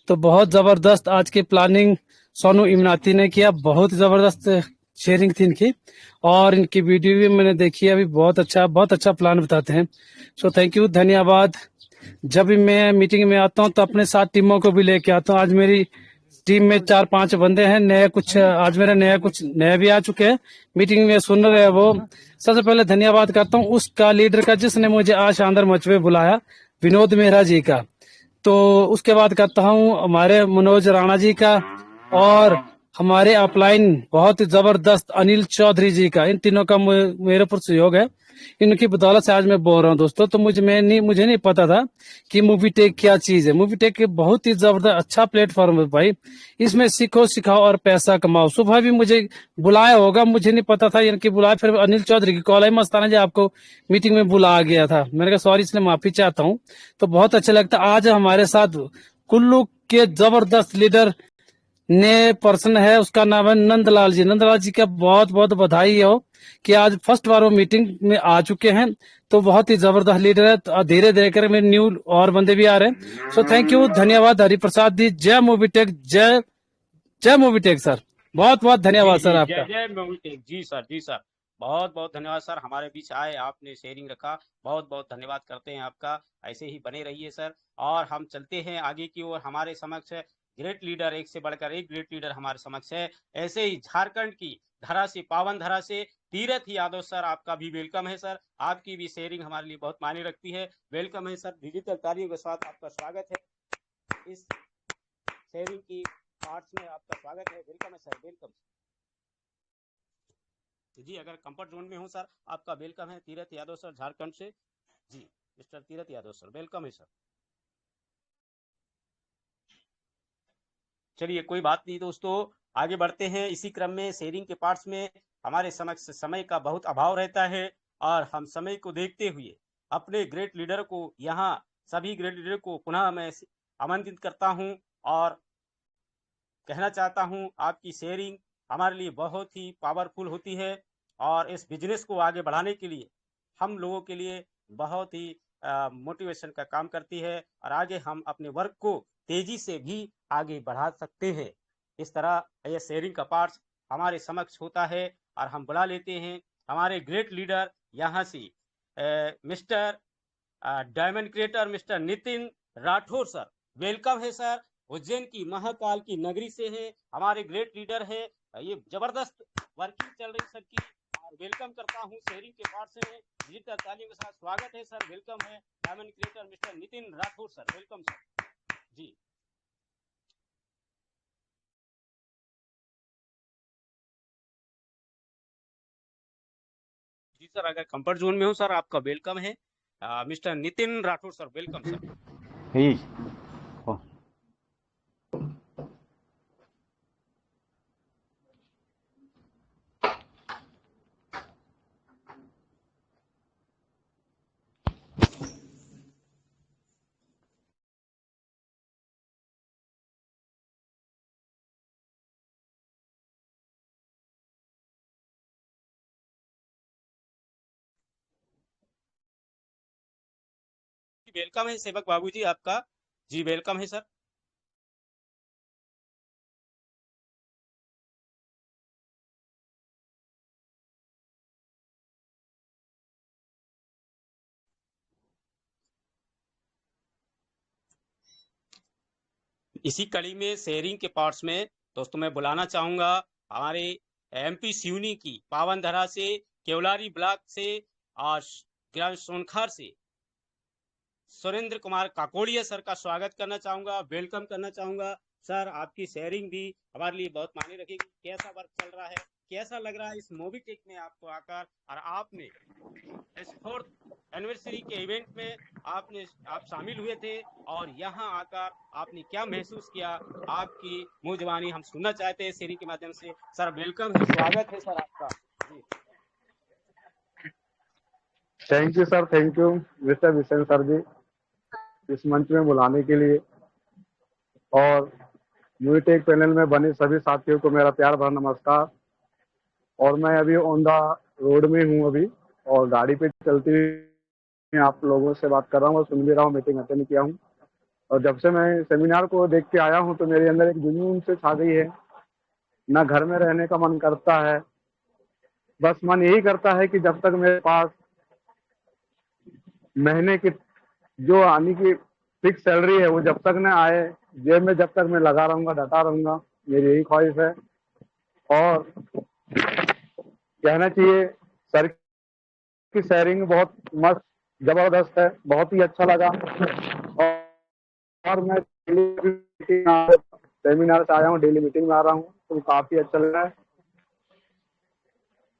तो बहुत जबरदस्त आज की प्लानिंग सोनू इमनाती ने किया, बहुत जबरदस्त शेयरिंग थी इनकी, और इनकी वीडियो भी मैंने देखी है अभी। बहुत अच्छा प्लान बताते हैं। सो थैंक यू, धन्यवाद। जब भी मैं मीटिंग में आता हूँ तो अपने साथ टीमों को भी लेके आता हूँ। आज मेरी टीम में 4-5 बंदे हैं नए, कुछ आज मेरा नया कुछ नए भी आ चुके हैं, मीटिंग में सुन रहे हैं वो। सबसे पहले धन्यवाद करता हूँ उसका, लीडर का, जिसने मुझे आज शानदार मंच पे बुलाया, विनोद मेहरा जी का। तो उसके बाद करता हूँ हमारे मनोज राणा जी का, और हमारे अपलाइन बहुत ही जबरदस्त अनिल चौधरी जी का। इन तीनों का मेरे ऊपर सहयोग है। इनकी बदौलत से आज मैं बोल रहा हूँ दोस्तों। तो मुझे नहीं पता था कि मूवी टेक क्या चीज है। मूवी टेक बहुत ही जबरदस्त अच्छा प्लेटफॉर्म है भाई। इसमें सीखो, सिखाओ और पैसा कमाओ। सुबह भी मुझे बुलाया होगा, मुझे नहीं पता था इनकी बुलाया। फिर अनिल चौधरी की कॉल आई, मस्ताना जी आपको मीटिंग में बुलाया गया था। मैंने कहा सॉरी, इसलिए माफी चाहता हूँ। तो बहुत अच्छा लगता। आज हमारे साथ कुल्लू के जबरदस्त लीडर ने पर्सन है, उसका नाम है नंदलाल जी। नंदलाल जी का बहुत बहुत बधाई हो कि आज फर्स्ट बार वो मीटिंग में आ चुके हैं। तो बहुत ही जबरदस्त लीडर है। तो धीरे धीरे कर मेरे न्यू और बंदे भी आ रहे हैं। सो थैंक यू, धन्यवाद हरिप्रसाद जी। जय मूवी टेक, जय जय मूवी टेक सर। बहुत बहुत जी धन्यवाद जी, सर जय आपका। जय मोबिटेक। जी सर, जी सर, बहुत बहुत धन्यवाद सर, हमारे बीच आए, आपने शेयरिंग रखा, बहुत बहुत धन्यवाद करते हैं आपका। ऐसे ही बने रहिए सर। और हम चलते हैं आगे की ओर। हमारे समक्ष है ग्रेट लीडर, एक से बढ़कर एक ग्रेट लीडर हमारे समक्ष है। ऐसे ही झारखंड की धरा से, पावन धरा से तीरथ यादव सर, आपका भी वेलकम है सर। आपकी भी शेयरिंग हमारे लिए बहुत मायने रखती है। वेलकम है सर, डिजिटल तालियों के साथ आपका स्वागत है इस शेयरिंग की पार्ट्स में। आपका स्वागत है, वेलकम है सर, वेलकम। जी, अगर कंफर्ट जोन में हो सर, आपका वेलकम है। तीरथ यादव सर, झारखंड से। जी, mister Tirath Yadav sir, welcome है सर। चलिए, कोई बात नहीं दोस्तों, आगे बढ़ते हैं। इसी क्रम में शेयरिंग के पार्ट्स में हमारे समक्ष समय का बहुत अभाव रहता है, और हम समय को देखते हुए अपने ग्रेट लीडर को यहाँ, सभी ग्रेट लीडर को पुनः मैं आमंत्रित करता हूँ, और कहना चाहता हूँ आपकी शेयरिंग हमारे लिए बहुत ही पावरफुल होती है, और इस बिजनेस को आगे बढ़ाने के लिए हम लोगों के लिए बहुत ही मोटिवेशन का काम करती है, और आगे हम अपने वर्क को तेजी से भी आगे बढ़ा सकते हैं। इस तरह यह शेयरिंग का पार्ट हमारे समक्ष होता है, और हम बुला लेते हैं हमारे ग्रेट लीडर यहाँ से, mister diamond creator mister Nitin Rathore sir, welcome है सर। उज्जैन की महाकाल की नगरी से है, हमारे ग्रेट लीडर है। ये जबरदस्त वर्किंग चल रही सर की, और वेलकम करता हूँ शेयरिंग के पार्ट से। डिजिटल तालियों के साथ स्वागत है सर, वेलकम है diamond creator mister Nitin Rathore sir, welcome sir. जी जी सर, अगर कंफर्ट जोन में हो सर, आपका वेलकम है। Mister Nitin Rathore sir, welcome sir. ही वेलकम है सेवक बाबू जी आपका। जी वेलकम है सर। इसी कड़ी में शेयरिंग के पार्ट्स में दोस्तों मैं बुलाना चाहूंगा हमारे एमपी सिवनी की पावन धरा से, केवलारी ब्लॉक से, और ग्राम सोनखार से सुरेंद्र कुमार काकोड़िया सर का स्वागत करना चाहूंगा, वेलकम करना चाहूंगा सर। आपकी शेयरिंग भी हमारे लिए बहुत मायने रखेगी। कैसा वर्क चल रहा है, कैसा लग रहा है इस मोबीटेक में आपको आकर, और आपने इस 4th एनिवर्सरी के इवेंट में आप शामिल हुए थे, और यहाँ आकर आपने क्या महसूस किया, आपकी मुंह जबानी हम सुनना चाहते हैं शेयरिंग के माध्यम से। सर वेलकम है, स्वागत है सर आपका। जी thank you sir, thank you mister Vishan sir ji, इस मंच में बुलाने के लिए। और यूटेक पैनल में बने सभी साथियों को मेरा प्यार भरा नमस्कार। और मैं अभी ऑन द रोड में हूँ अभी, और गाड़ी पे चलती हुई आप लोगों से बात कर रहा हूँ, और सुन भी रहा हूँ, मीटिंग अटेंड किया हूँ। और जब से मैं सेमिनार को देख के आया हूँ तो मेरे अंदर एक जुनून से छा गई है। ना घर में रहने का मन करता है, बस मन यही करता है कि जब तक मेरे पास महीने की जो आने की फिक्स सैलरी है वो जब तक न आए, जेब में जब तक मैं लगा रहूंगा, डटा रहूंगा, मेरी यही ख्वाहिश है। और कहना चाहिए सर की शेयरिंग बहुत मस्त जबरदस्त है, बहुत ही अच्छा लगा। और मैं सेमिनार से आया हूँ, डेली मीटिंग में आ रहा हूँ, तो काफी अच्छा लग रहा है।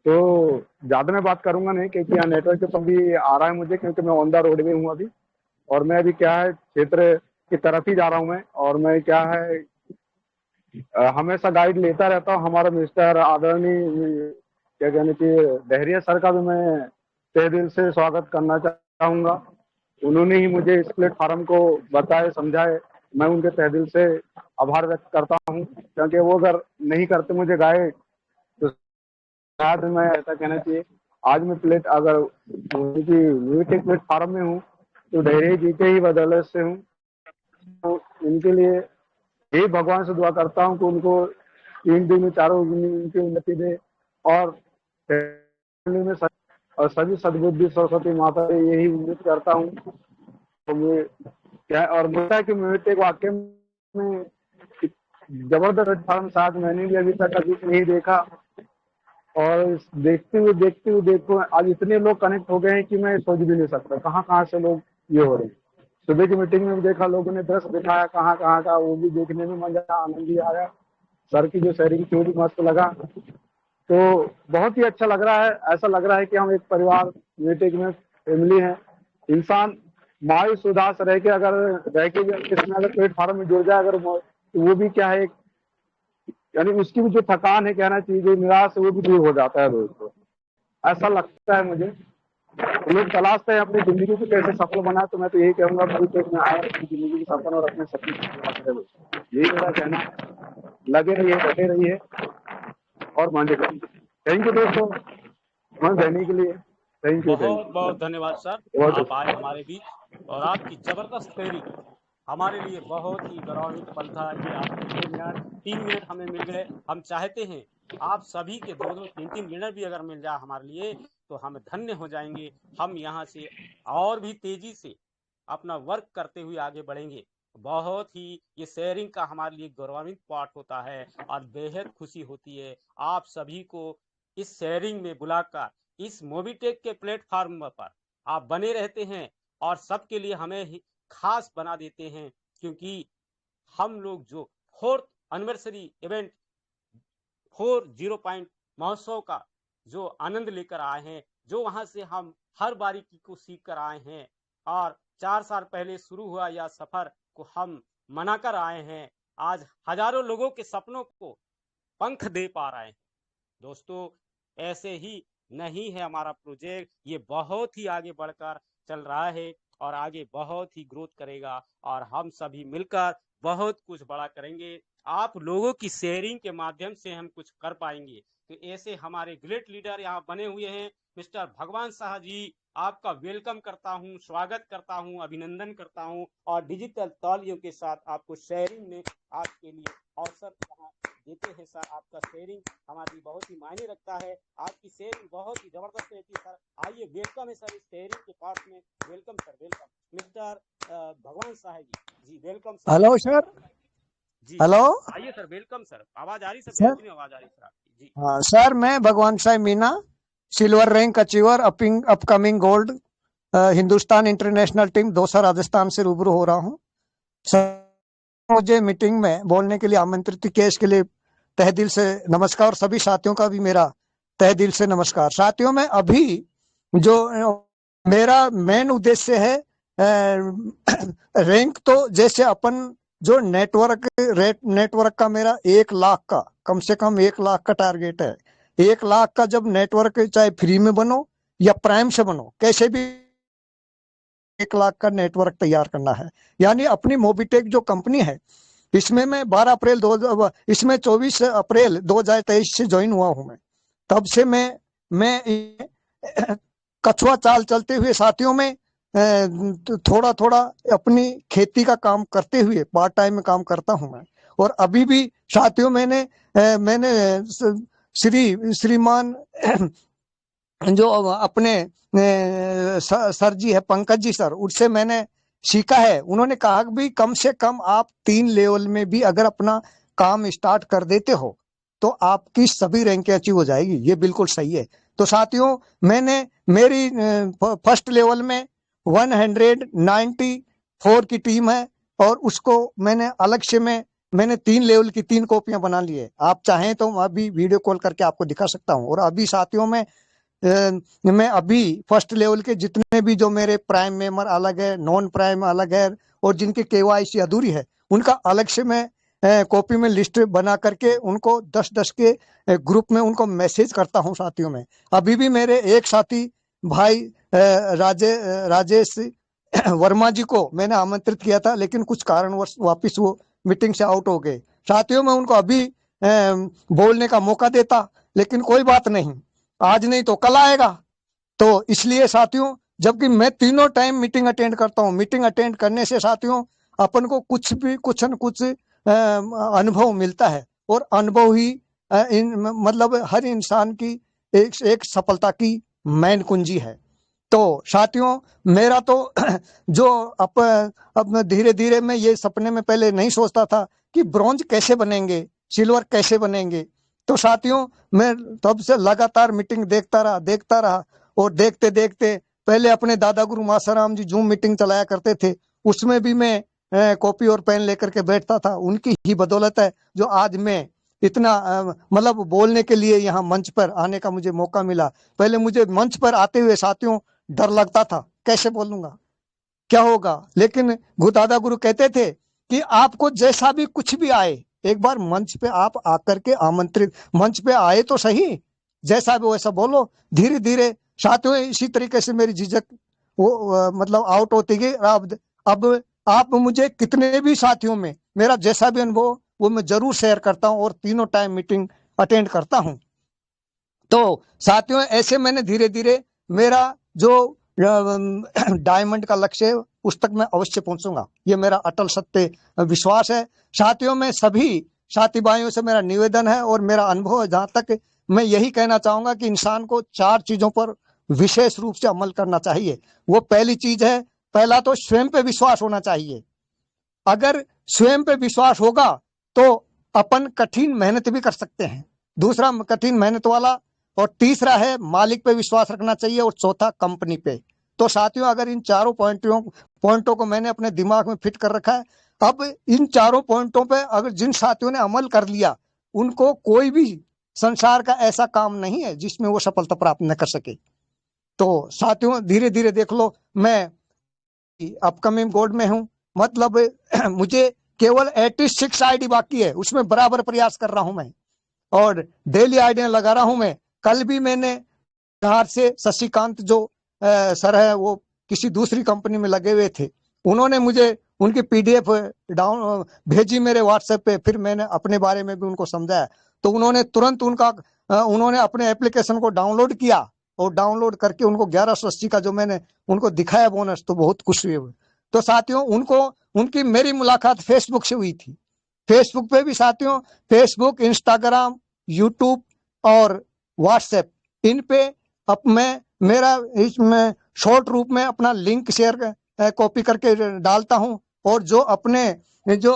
तो ज्यादा मैं बात करूंगा नहीं क्योंकि यहाँ नेटवर्क तो भी आ रहा है मुझे, क्योंकि मैं ऑन द रोड में हूँ अभी। और मैं अभी क्या है क्षेत्र की तरफ ही जा रहा हूँ मैं। और मैं क्या है हमेशा गाइड लेता रहता हूँ। हमारा मिस्टर आदरणीय क्या कहने चाहिए डहरिया सर का भी मैं तहे दिल से स्वागत करना चाहूंगा। उन्होंने ही मुझे इस प्लेटफॉर्म को बताए, समझाए। मैं उनके तहे दिल से आभार व्यक्त करता हूँ, क्योंकि वो अगर नहीं करते मुझे गाइड तो शायद मैं ऐसा कहना चाहिए आज मैं अगर म्यूजिक प्लेटफॉर्म में हूँ तो डहरिया जी के ही बदौलत से हूँ। तो इनके लिए यही भगवान से दुआ करता हूँ कि उनको 3 दिन 4 दिन उनकी उन्नति दे। और फैमिली में और सभी सद्बुद्धि सरस्वती माता से यही उम्मीद करता हूँ। तो मैं क्या और मुझे कि म्यूजिक वाकई में जबरदस्त प्लेटफॉर्म साथ मैंने भी अभी तक कभी नहीं देखा। और देखते हुए देखो आज इतने लोग कनेक्ट हो गए हैं कि मैं सोच भी नहीं सकता कहाँ कहाँ से लोग ये हो रहे हैं। सुबह की मीटिंग में भी देखा, लोगों ने दृश्य दिखाया कहाँ कहाँ का, वो भी देखने में मजा आनंद भी आया। सर की जो शेयरिंग थी वो भी मस्त लगा। तो बहुत ही अच्छा लग रहा है, ऐसा लग रहा है कि हम एक परिवार मीटिंग में फैमिली है। इंसान मायूस उदास रह के भी किसमें अगर प्लेटफॉर्म में जुड़ जाए अगर तो वो भी क्या है यानी उसकी भी जो थकान है कहना चाहिए, जो निराश है वो भी दूर हो जाता है दोस्तों। ऐसा लगता है मुझे। लोग तलाशते हैं अपनी जिंदगी को कैसे सफल बनाए, तो मैं तो यही कहूंगा में आए अपनी जिंदगी की सफल और अपने सपने यही मेरा कहना है। लगे रहिए, डटे रहिए और मांझे करिए। थैंक यू दोस्तों मन देने के लिए। थैंक यू बहुत बहुत धन्यवाद सर, आप आए हमारे बीच और आपकी जबरदस्त शेयरिंग हमारे लिए बहुत ही गौरवान्वित पल था कि आपके 2 मिनट 3 मिनट हमें मिल गए। हम चाहते हैं आप सभी के 2-2 3-3 मिनट भी अगर मिल जाए हमारे लिए तो हम धन्य हो जाएंगे। हम यहाँ से और भी तेजी से अपना वर्क करते हुए आगे बढ़ेंगे। बहुत ही ये शेयरिंग का हमारे लिए गौरवान्वित पार्ट होता है और बेहद खुशी होती है आप सभी को इस शेयरिंग में बुलाकर। इस मोबीटेक के प्लेटफॉर्म पर आप बने रहते हैं और सबके लिए हमें ही खास बना देते हैं, क्योंकि हम लोग जो 4th एनिवर्सरी इवेंट 4 पॉइंट महोत्सव का जो आनंद लेकर आए हैं, जो वहां से हम हर बारीकी को सीख कर आए हैं और 4 साल पहले शुरू हुआ यह सफर को हम मनाकर आए हैं। आज हजारों लोगों के सपनों को पंख दे पा रहे हैं। दोस्तों ऐसे ही नहीं है हमारा प्रोजेक्ट, ये बहुत ही आगे बढ़कर चल रहा है और आगे बहुत ही ग्रोथ करेगा और हम सभी मिलकर बहुत कुछ बड़ा करेंगे। आप लोगों की शेयरिंग के माध्यम से हम कुछ कर पाएंगे। तो ऐसे हमारे ग्रेट लीडर यहाँ बने हुए हैं। मिस्टर भगवान शाह जी, आपका वेलकम करता हूँ, स्वागत करता हूँ, अभिनंदन करता हूँ और डिजिटल तालियों के साथ आपको शेयरिंग में आपके लिए अवसर देते हैं। सर आपका शेयरिंग हमारी बहुत ही मायने रखता है, आपकी शेयरिंग बहुत ही जबरदस्त रहती है। सर आइए, वेलकम है सर इस शेयरिंग के पार्ट में। वेलकम सर, वेलकम मिस्टर भगवान Shah ji, welcome sir. Hello sir जी हेलो आइए सर, वेलकम सर। आवाज आ रही सर? आवाज आ रही सर आपकी? जी हाँ सर, मैं भगवान Shah Meena, silver rank achiever, upcoming gold Hindustan international team Dausa Rajasthan से रूबरू हो रहा हूँ। सर मुझे मीटिंग में बोलने के लिए आमंत्रित किया, इसके लिए तहे दिल से नमस्कार और सभी साथियों का भी मेरा तहे दिल से नमस्कार। साथियों में अभी जो मेरा मेन उद्देश्य है रैंक, तो जैसे अपन जो नेटवर्क का मेरा 1 लाख का, कम से कम 1 लाख का टारगेट है। 1 लाख का जब नेटवर्क चाहे फ्री में बनो या प्राइम से बनो, कैसे भी 1 लाख का नेटवर्क तैयार करना है। यानी अपनी मोबीटेक जो कंपनी है इसमें मैं 24 अप्रैल 2023 से ज्वाइन हुआ हूं। मैं तब से मैं कछुआ चाल चलते हुए साथियों में थोड़ा थोड़ा अपनी खेती का काम करते हुए पार्ट टाइम में काम करता हूं मैं। और अभी भी साथियों मैंने श्रीमान जो अपने सर जी है पंकज जी सर, उससे मैंने सीखा है। उन्होंने कहा कि भी कम से कम आप 3 लेवल में भी अगर अपना काम स्टार्ट कर देते हो तो आपकी सभी रैंकें अचीव हो जाएगी। ये बिल्कुल सही है। तो साथियों मैंने मेरी फर्स्ट लेवल में 194 की टीम है और उसको मैंने अलग से मैंने 3 लेवल की 3 कॉपियां बना ली है। आप चाहें तो अभी वीडियो कॉल करके आपको दिखा सकता हूं। और अभी साथियों मैं अभी फर्स्ट लेवल के जितने भी जो मेरे प्राइम मेंबर अलग है, नॉन प्राइम अलग है और जिनकी केवाईसी अधूरी है उनका अलग से मैं कॉपी में लिस्ट बना करके उनको 10-10 के ग्रुप में उनको मैसेज करता हूं। साथियों में अभी भी मेरे एक साथी भाई राजेश वर्मा जी को मैंने आमंत्रित किया था, लेकिन कुछ कारणवश वापिस वो मीटिंग से आउट हो गए। साथियों मैं उनको अभी बोलने का मौका देता, लेकिन कोई बात नहीं, आज नहीं तो कल आएगा। तो इसलिए साथियों जबकि मैं तीनों टाइम मीटिंग अटेंड करता हूं, मीटिंग अटेंड करने से साथियों अपन को कुछ न कुछ अनुभव मिलता है। और अनुभव ही मतलब हर इंसान की एक सफलता की मैन कुंजी है। तो साथियों मेरा तो जो अब धीरे धीरे मैं ये सपने में पहले नहीं सोचता था कि ब्रॉन्ज कैसे बनेंगे, सिल्वर कैसे बनेंगे। तो साथियों मैं तब से लगातार मीटिंग देखता रहा और देखते देखते पहले अपने दादा गुरु मासाराम जी जूम मीटिंग चलाया करते थे, उसमें भी मैं कॉपी और पेन लेकर के बैठता था। उनकी ही बदौलत है जो आज मैं इतना मतलब बोलने के लिए यहाँ मंच पर आने का मुझे मौका मिला। पहले मुझे मंच पर आते हुए साथियों डर लगता था, कैसे बोलूंगा, क्या होगा। लेकिन दादा गुरु कहते थे कि आपको जैसा भी कुछ भी आए, एक बार मंच पे आप आकर के आमंत्रित, मंच पे आए तो सही, जैसा भी वैसा बोलो। धीरे धीरे साथियों इसी तरीके से मेरी झिझक वो मतलब आउट होती गई। अब आप मुझे कितने भी साथियों में मेरा जैसा भी अनुभव वो मैं जरूर शेयर करता हूं और तीनों टाइम मीटिंग अटेंड करता हूं। तो साथियों ऐसे मैंने धीरे धीरे मेरा जो डायमंड का लक्ष्य है उस तक मैं अवश्य पहुंचूंगा, ये मेरा अटल सत्य विश्वास है। साथियों में सभी साथी भाइयों से मेरा निवेदन है और मेरा अनुभव है, जहां तक मैं यही कहना चाहूंगा कि इंसान को 4 चीजों पर विशेष रूप से अमल करना चाहिए। वो पहली चीज है, पहला तो स्वयं पे विश्वास होना चाहिए। अगर स्वयं पे विश्वास होगा तो अपन कठिन मेहनत भी कर सकते हैं, दूसरा कठिन मेहनत वाला। और तीसरा है मालिक पे विश्वास रखना चाहिए और चौथा कंपनी पे। तो साथियों अगर इन चारों पॉइंटों को मैंने अपने दिमाग में फिट कर रखा है, अब इन चारों पॉइंटों पे अगर जिन साथियों ने अमल कर लिया उनको कोई भी संसार का ऐसा काम नहीं है जिसमें वो सफलता प्राप्त न कर सके। तो साथियों धीरे धीरे देख लो, मैं अपकमिंग गोल्ड में हूं, मतलब मुझे केवल 86 आईडी बाकी है, उसमें बराबर प्रयास कर रहा हूं मैं और डेली आईडियां लगा रहा हूं मैं। कल भी मैंने बिहार से शशिकांत जो सर है वो किसी दूसरी कंपनी में लगे हुए थे, उन्होंने मुझे उनकी पीडीएफ डाउन भेजी मेरे व्हाट्सएप पे। फिर मैंने अपने बारे में भी उनको समझाया तो उन्होंने तुरंत उन्होंने अपने एप्लीकेशन को डाउनलोड किया और डाउनलोड करके उनको 1180 का जो मैंने उनको दिखाया बोनस, तो बहुत खुश हुए। तो साथियों उनकी मेरी मुलाकात फेसबुक से हुई थी। फेसबुक पे भी साथियों, फेसबुक, इंस्टाग्राम, यूट्यूब और व्हाट्सएप, इन पे अब मैं मेरा इसमें शॉर्ट रूप में अपना लिंक शेयर कॉपी करके डालता हूं और जो अपने जो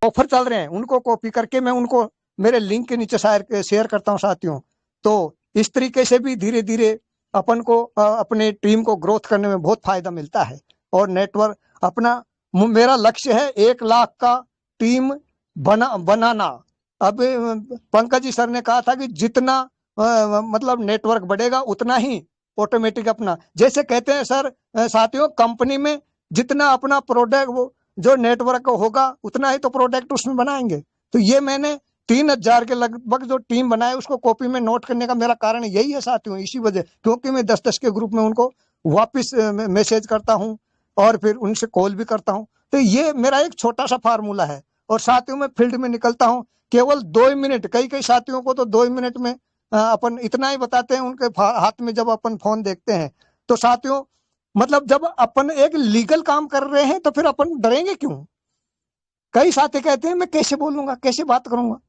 ऑफर चल रहे हैं उनको कॉपी करके मैं उनको मेरे लिंक के नीचे शेयर करता हूं साथियों। तो इस तरीके से भी धीरे धीरे अपन को अपने टीम को ग्रोथ करने में बहुत फायदा मिलता है। और नेटवर्क अपना, मेरा लक्ष्य है 1 लाख का टीम बनाना। अब पंकज जी सर ने कहा था कि जितना मतलब नेटवर्क बढ़ेगा उतना ही ऑटोमेटिक अपना, जैसे कहते हैं सर साथियों, कंपनी में जितना अपना प्रोडक्ट वो जो नेटवर्क होगा उतना ही तो प्रोडक्ट उसमें बनाएंगे। तो ये मैंने 3000 के लगभग जो टीम बनाए उसको कॉपी में नोट करने का मेरा कारण यही है साथियों, इसी वजह, क्योंकि मैं 10-10 के ग्रुप में उनको वापस मैसेज करता हूँ और फिर उनसे कॉल भी करता हूँ। तो ये मेरा एक छोटा सा फार्मूला है। और साथियों में फील्ड में निकलता हूँ केवल 2 मिनट, कई साथियों को तो 2 मिनट में अपन इतना ही बताते हैं उनके हाथ में जब अपन फोन देखते हैं। तो साथियों मतलब जब अपन एक लीगल काम कर रहे हैं तो फिर अपन डरेंगे क्यों? कई साथी कहते हैं मैं कैसे बोलूंगा, कैसे बात करूंगा।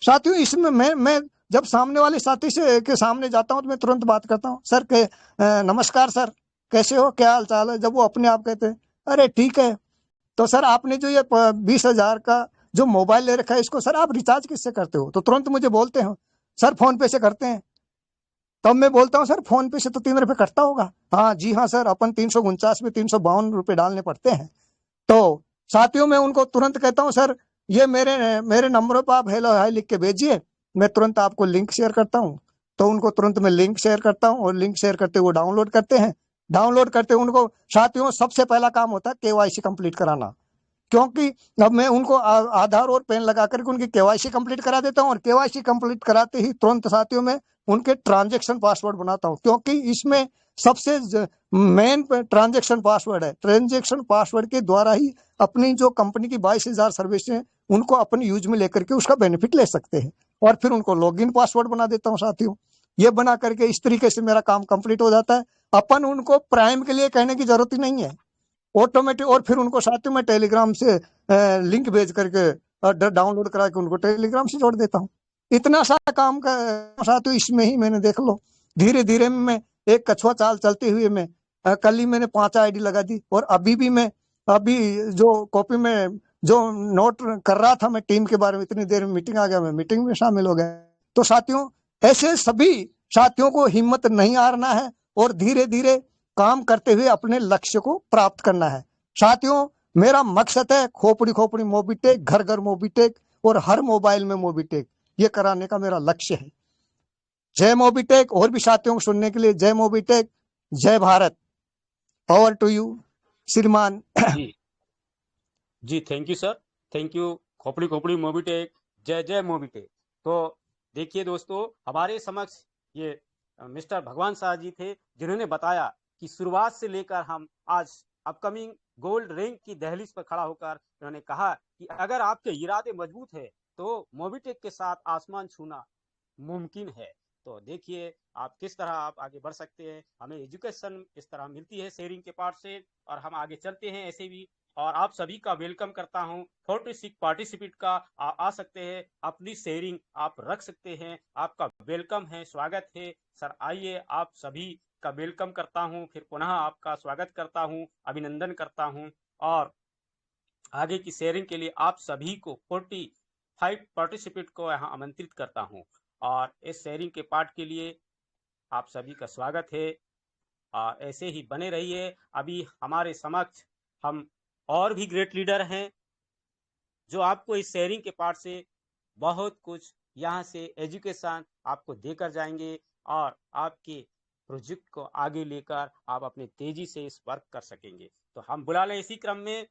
साथियों इसमें मैं जब सामने वाले साथी से के सामने जाता हूं तो मैं तुरंत बात करता हूं, सर के नमस्कार सर, कैसे हो, क्या हाल चाल है। जब वो अपने आप कहते हैं अरे ठीक है, तो सर आपने जो ये 20,000 का जो मोबाइल ले रखा है इसको सर आप रिचार्ज किससे करते हो? तो तुरंत मुझे बोलते हैं सर फोन पे से करते हैं। तब मैं बोलता हूँ सर फोन पे से तो 3 रुपए कटता होगा। हाँ जी हाँ सर, अपन 349 में 352 रुपए डालने पड़ते हैं। तो साथियों मैं उनको तुरंत कहता हूँ सर ये मेरे मेरे नंबरों पर आप हेलो हाय लिख के भेजिए, मैं तुरंत आपको लिंक शेयर करता हूँ। तो उनको तुरंत मैं लिंक शेयर करता हूँ और लिंक शेयर करते वो डाउनलोड करते हैं। डाउनलोड करते उनको साथियों सबसे पहला काम होता है केवाईसी कंप्लीट कराना, क्योंकि अब मैं उनको आधार और पैन लगा करके उनकी केवाईसी कंप्लीट करा देता हूँ और केवाईसी कंप्लीट कराते ही तुरंत साथियों में उनके ट्रांजैक्शन पासवर्ड बनाता हूँ, क्योंकि इसमें सबसे मेन ट्रांजैक्शन पासवर्ड है। ट्रांजैक्शन पासवर्ड के द्वारा ही अपनी जो कंपनी की 22,000 सर्विस है उनको अपने यूज में लेकर के उसका बेनिफिट ले सकते हैं। और फिर उनको लॉगिन पासवर्ड बना देता हूँ साथियों। ये बना करके इस तरीके से मेरा काम कंप्लीट हो जाता है। अपन उनको प्राइम के लिए कहने की जरूरत ही नहीं है, ऑटोमेटिक। और फिर उनको साथ में टेलीग्राम से लिंक भेज करके डाउनलोड करा के उनको टेलीग्राम से जोड़ देता हूँ। इतना सा काम का साथियों इसमें ही मैंने देख लो धीरे धीरे मैं एक कछुआ चाल चलते हुए मैं कल ही मैंने 5 आईडी लगा दी। और अभी भी मैं अभी जो कॉपी में जो नोट कर रहा था मैं टीम के बारे में, इतनी देर में मीटिंग आ गया, मैं मीटिंग में शामिल हो गया। तो साथियों ऐसे सभी साथियों को हिम्मत नहीं हारना है और धीरे धीरे काम करते हुए अपने लक्ष्य को प्राप्त करना है। साथियों मेरा मकसद है खोपड़ी खोपड़ी मोबीटेक, घर घर मोबीटेक और हर मोबाइल में मोबीटेक, ये कराने का मेरा लक्ष्य है। जय मोबीटेक। और भी साथियों को सुनने के लिए जय मोबीटेक, जय भारत। ओवर टू यू श्रीमान। जी जी, thank you sir, thank you. खोपड़ी खोपड़ी मोबीटेक, जय जय मोबीटेक। तो देखिए दोस्तों, हमारे समक्ष ये मिस्टर भगवान शाह जी थे जिन्होंने बताया कि शुरुआत से लेकर हम आज अपकमिंग गोल्ड रैंक की दहलीज पर खड़ा होकर उन्होंने कहा कि अगर आपके इरादे मजबूत है तो मोबीटेक के साथ आसमान छूना मुमकिन है। तो देखिए आप किस तरह आप आगे बढ़ सकते हैं, हमें एजुकेशन इस तरह मिलती है शेयरिंग के पार्ट से और हम आगे चलते हैं ऐसे भी। और आप सभी का वेलकम करता हूं, 46 पार्टिसिपेंट का आ सकते हैं, अपनी शेयरिंग आप रख सकते हैं, आपका वेलकम है, स्वागत है सर। आइए आप सभी का वेलकम करता हूं, फिर पुनः आपका स्वागत करता हूं, अभिनंदन करता हूं। और आगे की शेयरिंग के लिए आप सभी को 45 पार्टिसिपेंट को यहाँ आमंत्रित करता हूं और इस शेयरिंग के पार्ट के लिए आप सभी का स्वागत है और ऐसे ही बने रहिए। अभी हमारे समक्ष हम और भी ग्रेट लीडर हैं जो आपको इस शेयरिंग के पार्ट से बहुत कुछ यहाँ से एजुकेशन आपको देकर जाएंगे और आपके प्रोजेक्ट को आगे लेकर आप अपने तेजी से इस वर्क कर सकेंगे। तो हम बुला लें इसी क्रम में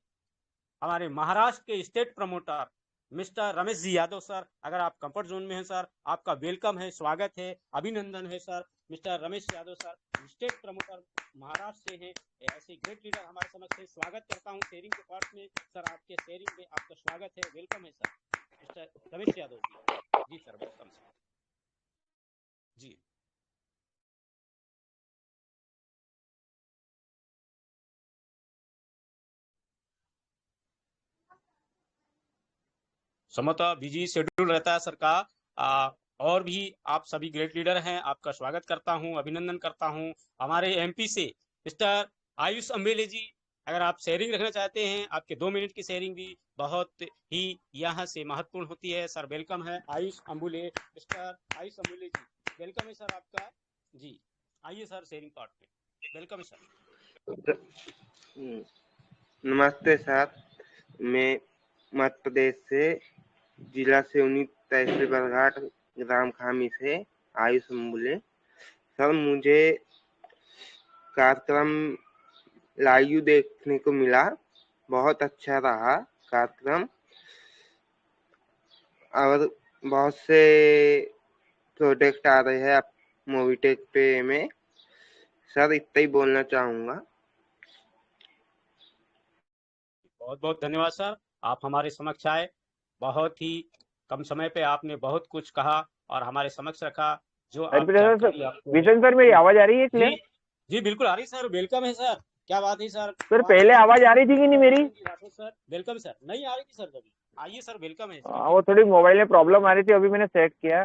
हमारे महाराष्ट्र के state promoter mister Ramesh ji Yadav sir, अगर आप कंफर्ट जोन में हैं सर, आपका वेलकम है, स्वागत है, अभिनंदन है sir. Mister Ramesh Yadav sir state promoter Maharashtra से हैं, ऐसे ग्रेट लीडर हमारे समक्ष है। स्वागत करता हूं शेयरिंग के पार्ट में सर, आपके शेयरिंग में आपका स्वागत है, वेलकम है sir. Mister Ramesh Yadav ji sir, welcome sir. जी समता बिजी शेड्यूल रहता है सर का। और भी आप सभी ग्रेट लीडर हैं, आपका स्वागत करता हूं, अभिनंदन करता हूं। हमारे एमपी से मिस्टर आयुष अम्बेले जी, अगर आप शेयरिंग रखना चाहते हैं, आपके 2 मिनट की शेयरिंग भी बहुत ही यहाँ से महत्वपूर्ण होती है सर। वेलकम है आयुष अम्बुले, मिस्टर आयुष अम्बुले जी, वेलकम है सर आपका। जी आइए सर शेयरिंग पार्ट में, वेलकम है सर। नमस्ते सर, मैं मध्य प्रदेश से जिला सिवनी तहसील बरघाट ग्राम खामी से आयुष अम्बुले। सर मुझे कार्यक्रम लाइव देखने को मिला, बहुत अच्छा रहा कार्यक्रम और बहुत से प्रोडक्ट आ रहे हैं मोबीटेक पे में। सर इतना ही बोलना चाहूँगा। बहुत बहुत धन्यवाद सर, आप हमारे समक्ष आए, बहुत ही कम समय पे आपने बहुत कुछ कहा और हमारे समक्ष रखा। जो आप विशन सर मेरी आवाज आ रही है क्लियर? जी जी बिल्कुल आ रही सर, वेलकम है सर। क्या बात है सर। सर पहले आवाज आ रही थी कि नहीं मेरी? Rathore sir welcome sir. नहीं आ रही थी सर कभी। आइए सर, वेलकम है। वो थोड़ी मोबाइल में प्रॉब्लम आ रही थी, अभी मैंने सेट किया।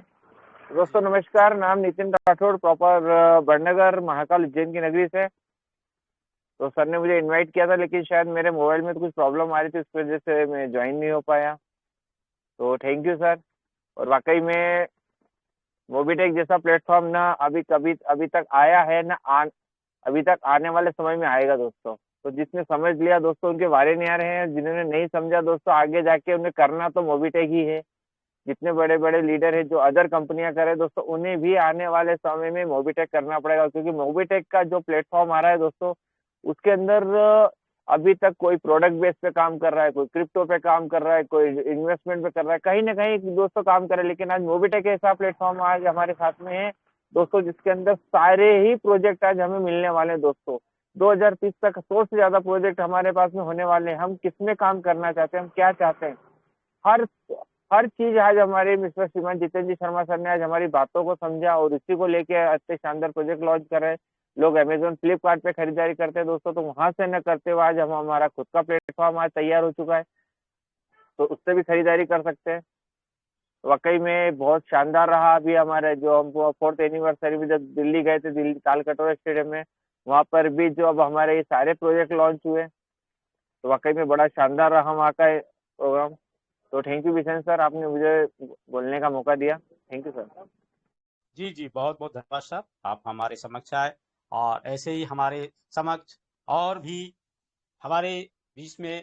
दोस्तों नमस्कार, नाम नितिन राठौड़, प्रॉपर बड़नगर महाकाल उज्जैन की नगरी से। तो सर ने मुझे इनवाइट किया था, लेकिन शायद मेरे मोबाइल में तो कुछ प्रॉब्लम आ रही थी, उस वजह से मैं ज्वाइन नहीं हो पाया। तो थैंक यू सर। और वाकई में मोबीटेक जैसा प्लेटफॉर्म ना अभी तक आया है, ना अभी तक आने वाले समय में आएगा दोस्तों। तो जिसने समझ लिया दोस्तों उनके वारे नहीं आ रहे हैं, जिन्होंने नहीं समझा दोस्तों आगे जाके उन्हें करना तो मोबीटेक ही है। जितने बड़े बड़े लीडर हैं जो अदर कंपनियां करें दोस्तों, उन्हें भी आने वाले समय में मोबीटेक करना पड़ेगा, क्योंकि मोबीटेक का जो प्लेटफॉर्म आ रहा है दोस्तों, उसके अंदर अभी तक कोई प्रोडक्ट बेस पे काम कर रहा है, कोई क्रिप्टो पे काम कर रहा है, कोई इन्वेस्टमेंट पे कर रहा है, कहीं ना कहीं दोस्तों काम कर रहे हैं। लेकिन आज मोबीटेक ऐसा प्लेटफॉर्म आज हमारे साथ में है दोस्तों, जिसके अंदर सारे ही प्रोजेक्ट आज हमें मिलने वाले हैं दोस्तों। 2030 तक 100 से ज्यादा प्रोजेक्ट हमारे पास में होने वाले हैं। हम किसमें काम करना चाहते हैं, हम क्या चाहते हैं, हर हर चीज आज हमारे मिस्टर श्रीमान जितेंद्र जी शर्मा सर ने आज हमारी बातों को समझा और इसी को लेके अच्छे शानदार प्रोजेक्ट लॉन्च कर रहे हैं। लोग अमेजोन फ्लिपकार्ट पे खरीदारी करते हैं दोस्तों, तो वहां से न करते हुए आज हमारा खुद का प्लेटफॉर्म आज तैयार हो चुका है, तो उससे भी खरीदारी कर सकते हैं। वाकई में बहुत शानदार रहा। अभी हमारे जो हम 4th एनिवर्सरी में जब दिल्ली गए थे, दिल्ली तालकटोरा स्टेडियम में, वहाँ पर भी जो अब हमारे ये सारे प्रोजेक्ट लॉन्च हुए, तो वाकई में बड़ा शानदार रहा वहाँ का प्रोग्राम। तो थैंक यू विशन सर, आपने मुझे बोलने का मौका दिया। Thank you sir. जी जी, बहुत बहुत धन्यवाद साहब, आप हमारे समक्ष आए। और ऐसे ही हमारे समक्ष और भी हमारे बीच में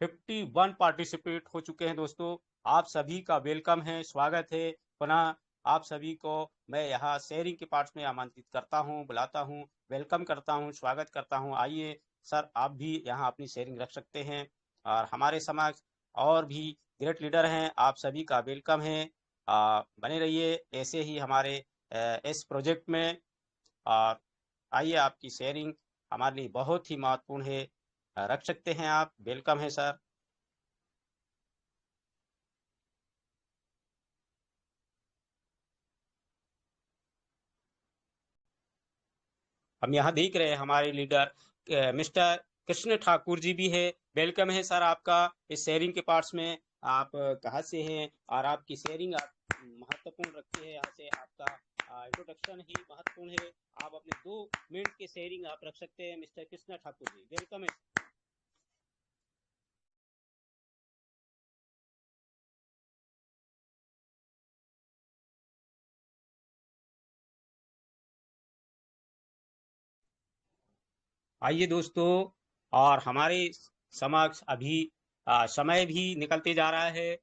51 पार्टिसिपेट हो चुके हैं दोस्तों। आप सभी का वेलकम है, स्वागत है। पुनः आप सभी को मैं यहाँ शेयरिंग के पार्ट्स में आमंत्रित करता हूँ, बुलाता हूँ, वेलकम करता हूँ, स्वागत करता हूँ। आइए सर, आप भी यहाँ अपनी शेयरिंग रख सकते हैं। और हमारे समक्ष और भी ग्रेट लीडर हैं, आप सभी का वेलकम है। बने रहिए ऐसे ही हमारे इस प्रोजेक्ट में। और आइए, आपकी शेयरिंग हमारे लिए बहुत ही महत्वपूर्ण है, रख सकते हैं आप। वेलकम है सर। हम यहाँ देख रहे हैं हमारे लीडर मिस्टर कृष्ण ठाकुर जी भी है। वेलकम है सर आपका इस शेयरिंग के पार्ट्स में। आप कहाँ से हैं और आपकी शेयरिंग आप महत्वपूर्ण रखते हैं। यहाँ से आपका इंट्रोडक्शन ही महत्वपूर्ण है। आप अपने 2 मिनट की शेयरिंग आप रख सकते हैं मिस्टर कृष्ण ठाकुर जी। वेलकम है। आइए दोस्तों, और हमारे समक्ष अभी समय भी निकलते जा रहा है।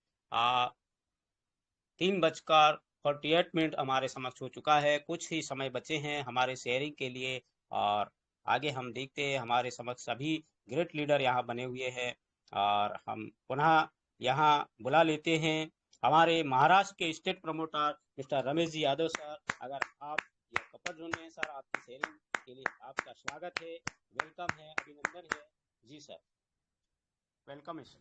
3:48 हमारे समक्ष हो चुका है। कुछ ही समय बचे हैं हमारे शेयरिंग के लिए। और आगे हम देखते हैं, हमारे समक्ष सभी ग्रेट लीडर यहाँ बने हुए हैं। और हम पुनः यहाँ बुला लेते हैं हमारे महाराष्ट्र के state promoter mister Ramesh ji Yadav sir. अगर आप ये कपड़ जोन में हैं सर, आपकी शेयरिंग के लिए आपका स्वागत है, वेलकम है, अभिनंदन है। जी सर, वेलकम है सर।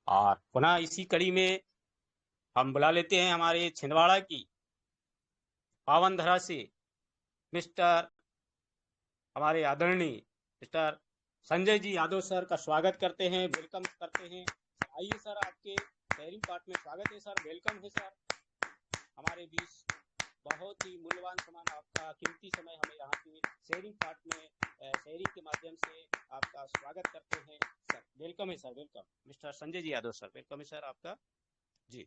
और पुनः इसी कड़ी में हम बुला लेते हैं हमारे छिंदवाड़ा की पावन धरा से मिस्टर हमारे आदरणीय मिस्टर संजय जी यादव सर का स्वागत करते हैं, वेलकम करते हैं। आइए सर, आपके शेयरिंग पार्ट में स्वागत है सर, वेलकम है सर। हमारे बीच बहुत ही मूल्यवान सामान, आपका कीमती समय हमें यहाँ पे शेयरिंग पार्ट में शेयरिंग के माध्यम से आपका स्वागत करते हैं सर। वेलकम है sir, welcome mister Sanjay ji Yadav sir, welcome है सर आपका। जी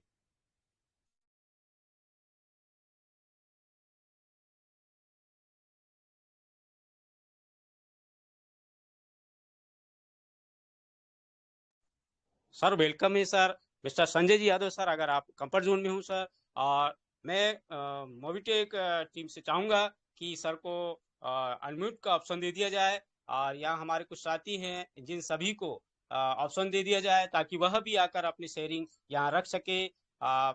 सर, वेलकम है sir mister Sanjay ji Yadav sir. अगर आप कंफर्ट जोन में हूँ सर, और मैं मोबिटेक टीम से चाहूँगा कि सर को अनम्यूट का ऑप्शन दे दिया जाए। और यहाँ हमारे कुछ साथी हैं जिन सभी को ऑप्शन दे दिया जाए, ताकि वह भी आकर अपनी शेयरिंग यहाँ रख सके।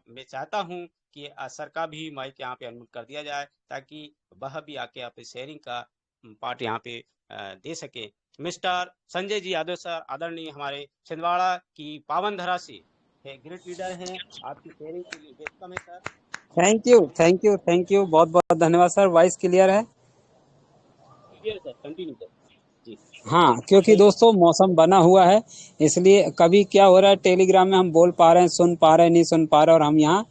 मैं चाहता हूँ कि सर का भी माइक यहाँ पे अनम्यूट कर दिया जाए, ताकि वह भी आके अपनी शेयरिंग का पार्ट यहाँ पे दे सके। मिस्टर संजय जी यादव सर, आदरणीय हमारे छिंदवाड़ा की पावन धरा से ग्रेट लीडर हैं, आपकी शेयरिंग के लिए वेलकम है सर। थैंक यू, बहुत बहुत धन्यवाद सर। वॉइस क्लियर है? क्लियर सर, कंटिन्यू सर जी। हाँ, क्योंकि दोस्तों मौसम बना हुआ है, इसलिए कभी क्या हो रहा है, टेलीग्राम में हम बोल पा रहे हैं, सुन पा रहे हैं, नहीं सुन पा रहे, और हम यहाँ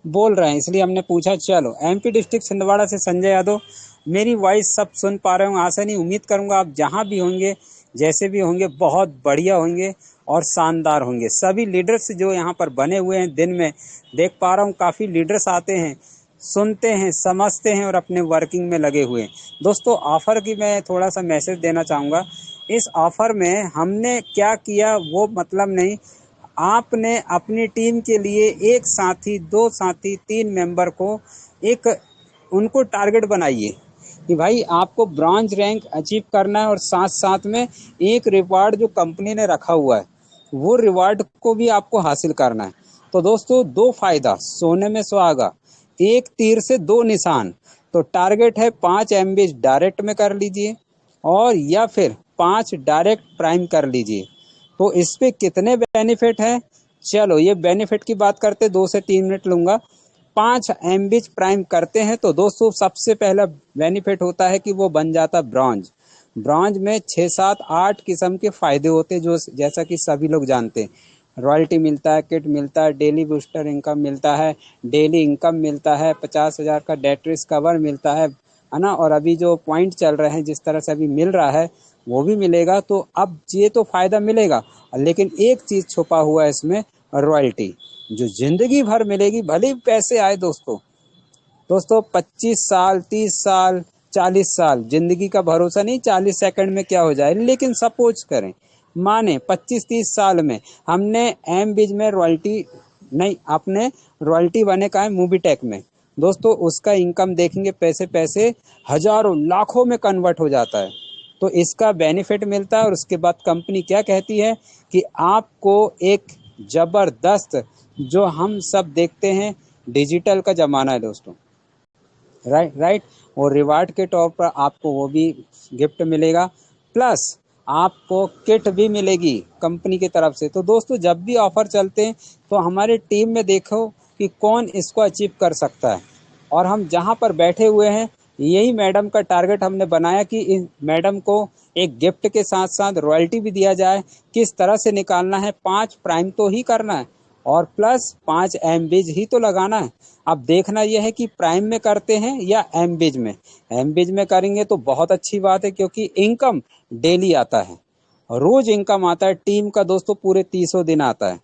बोल रहे हैं, इसलिए हमने पूछा। चलो, एमपी डिस्ट्रिक्ट छिंदवाड़ा से संजय यादव, मेरी वॉइस सब सुन पा रहे हो? आशा नहीं, उम्मीद करूंगा आप जहाँ भी होंगे, जैसे भी होंगे, बहुत बढ़िया होंगे और शानदार होंगे। सभी लीडर्स जो यहाँ पर बने हुए हैं, दिन में देख पा रहा हूँ काफ़ी लीडर्स आते हैं, सुनते हैं, समझते हैं और अपने वर्किंग में लगे हुए हैं। दोस्तों, ऑफ़र की मैं थोड़ा सा मैसेज देना चाहूँगा। इस ऑफ़र में हमने क्या किया वो मतलब नहीं, आपने अपनी टीम के लिए एक साथी, दो साथी, 3 मेंबर को एक उनको टारगेट बनाइए कि भाई आपको ब्रॉन्ज रैंक अचीव करना है, और साथ साथ में एक रिवार्ड जो कंपनी ने रखा हुआ है वो रिवार्ड को भी आपको हासिल करना है। तो दोस्तों, 2 फायदा, सोने में सुहागा, एक तीर से 2 निशान। तो टारगेट है 5 एमबी डायरेक्ट में कर लीजिए, और या फिर 5 डायरेक्ट प्राइम कर लीजिए। तो इस पे कितने बेनिफिट हैं, चलो ये बेनिफिट की बात करते, 2 से 3 मिनट लूंगा। 5 एमबीज प्राइम करते हैं तो दोस्तों सबसे पहला बेनिफिट होता है कि वो बन जाता ब्रॉन्ज। ब्रॉन्ज में 6, 7, 8 किस्म के फायदे होते हैं, जो जैसा कि सभी लोग जानते हैं। रॉयल्टी मिलता है, किट मिलता है, डेली बूस्टर इनकम मिलता है, डेली इनकम मिलता है, 50,000 का डेट रिस्क कवर मिलता है ना। और अभी जो पॉइंट चल रहे हैं, जिस तरह से अभी मिल रहा है वो भी मिलेगा। तो अब ये तो फायदा मिलेगा, लेकिन एक चीज छुपा हुआ है इसमें, रॉयल्टी, जो जिंदगी भर मिलेगी, भले ही पैसे आए। दोस्तों 25 साल, 30 साल, 40 साल, जिंदगी का भरोसा नहीं, 40 सेकंड में क्या हो जाए। लेकिन सपोज करें, माने 25-30 साल में हमने एम बिज में रॉयल्टी नहीं, अपने रॉयल्टी बने का है मूवी टेक में, दोस्तों उसका इनकम देखेंगे, पैसे पैसे हजारों लाखों में कन्वर्ट हो जाता है। तो इसका बेनिफिट मिलता है। और उसके बाद कंपनी क्या कहती है कि आपको एक जबरदस्त, जो हम सब देखते हैं, डिजिटल का जमाना है दोस्तों, राइट। और रिवार्ड के तौर पर आपको वो भी गिफ्ट मिलेगा, प्लस आपको किट भी मिलेगी कंपनी की तरफ से। तो दोस्तों, जब भी ऑफर चलते हैं तो हमारे टीम में देखो कि कौन इसको अचीव कर सकता है। और हम जहां पर बैठे हुए हैं, यही मैडम का टारगेट हमने बनाया कि इस मैडम को एक गिफ्ट के साथ साथ रॉयल्टी भी दिया जाए। किस तरह से निकालना है, 5 प्राइम तो ही करना है, और प्लस 5 एमबीज ही तो लगाना है। अब देखना यह है कि प्राइम में करते हैं या एमबीज में। एमबीज में करेंगे तो बहुत अच्छी बात है, क्योंकि इनकम डेली आता है, रोज इनकम आता है टीम का दोस्तों, पूरे 30 दिन आता है।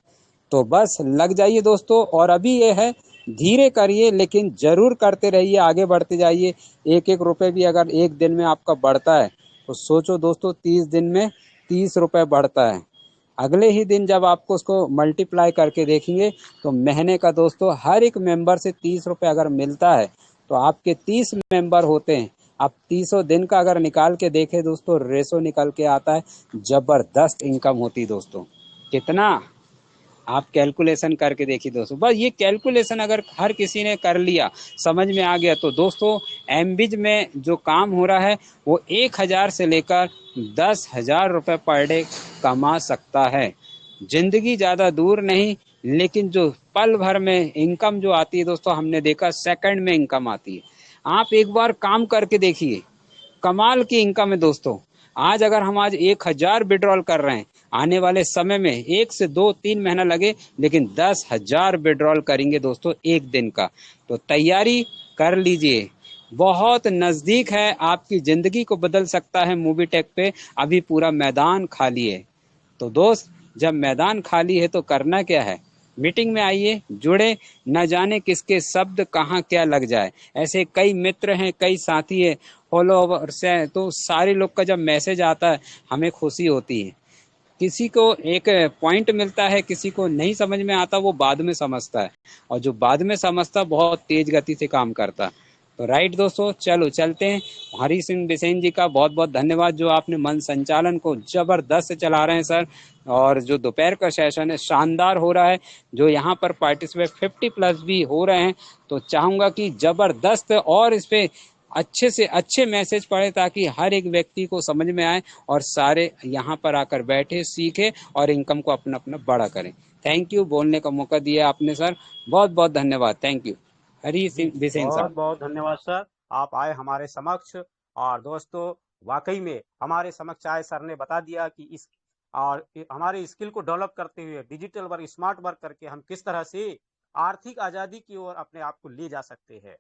तो बस लग जाइए दोस्तों। और अभी ये है, धीरे करिए लेकिन जरूर करते रहिए, आगे बढ़ते जाइए। 1-1 रुपए भी अगर एक दिन में आपका बढ़ता है तो सोचो दोस्तों, 30 दिन में 30 रुपए बढ़ता है। अगले ही दिन जब आपको उसको मल्टीप्लाई करके देखेंगे तो महीने का दोस्तों हर एक मेंबर से 30 रुपए अगर मिलता है तो आपके 30 मेंबर होते हैं। आप 30 दिन का अगर निकाल के देखें दोस्तों, रेशो निकल के आता है, जबरदस्त इनकम होती दोस्तों। कितना आप कैलकुलेशन करके देखिए दोस्तों। बस ये कैलकुलेशन अगर हर किसी ने कर लिया, समझ में आ गया, तो दोस्तों एमबीज में जो काम हो रहा है वो 1000 से लेकर 10,000 रुपये पर डे कमा सकता है। जिंदगी ज़्यादा दूर नहीं, लेकिन जो पल भर में इनकम जो आती है दोस्तों, हमने देखा सेकंड में इनकम आती है। आप एक बार काम करके देखिए, कमाल की इनकम है दोस्तों। आज अगर हम आज 1000 विड्रॉल कर रहे हैं, आने वाले समय में 1 से 2-3 महीना लगे, लेकिन 10,000 विड्रॉल करेंगे दोस्तों एक दिन का। तो तैयारी कर लीजिए, बहुत नजदीक है, आपकी जिंदगी को बदल सकता है मूवी टेक पे। अभी पूरा मैदान खाली है। तो दोस्त, जब मैदान खाली है तो करना क्या है, मीटिंग में आइए, जुड़े, न जाने किसके शब्द कहाँ क्या लग जाए। ऐसे कई मित्र हैं, कई साथी हैं, फॉलोअर्स हैं, तो सारे लोग का जब मैसेज आता है हमें खुशी होती है। किसी को एक पॉइंट मिलता है, किसी को नहीं समझ में आता, वो बाद में समझता है, और जो बाद में समझता बहुत तेज गति से काम करता। तो राइट दोस्तों, चलो चलते हैं। हरी सिंह बिसेन जी का बहुत बहुत धन्यवाद, जो आपने मन संचालन को जबरदस्त चला रहे हैं सर। और जो दोपहर का सेशन है शानदार हो रहा है, जो यहाँ पर पार्टिसिपेट 50+ भी हो रहे हैं। तो चाहूँगा कि जबरदस्त और इस पे अच्छे से अच्छे मैसेज पढ़े, ताकि हर एक व्यक्ति को समझ में आए और सारे यहाँ पर आकर बैठे, सीखे और इनकम को अपना अपना बड़ा करें। थैंक यू, बोलने का मौका दिया आपने सर, बहुत बहुत धन्यवाद। Thank you. हरी जी सिंह बिसेन बहुत साहब। बहुत धन्यवाद सर, आप आए हमारे समक्ष। और दोस्तों वाकई में हमारे समक्ष आए, सर ने बता दिया कि इस और हमारे स्किल को डेवलप करते हुए डिजिटल वर्क, स्मार्ट वर्क करके हम किस तरह से आर्थिक आज़ादी की ओर अपने आप को ले जा सकते हैं।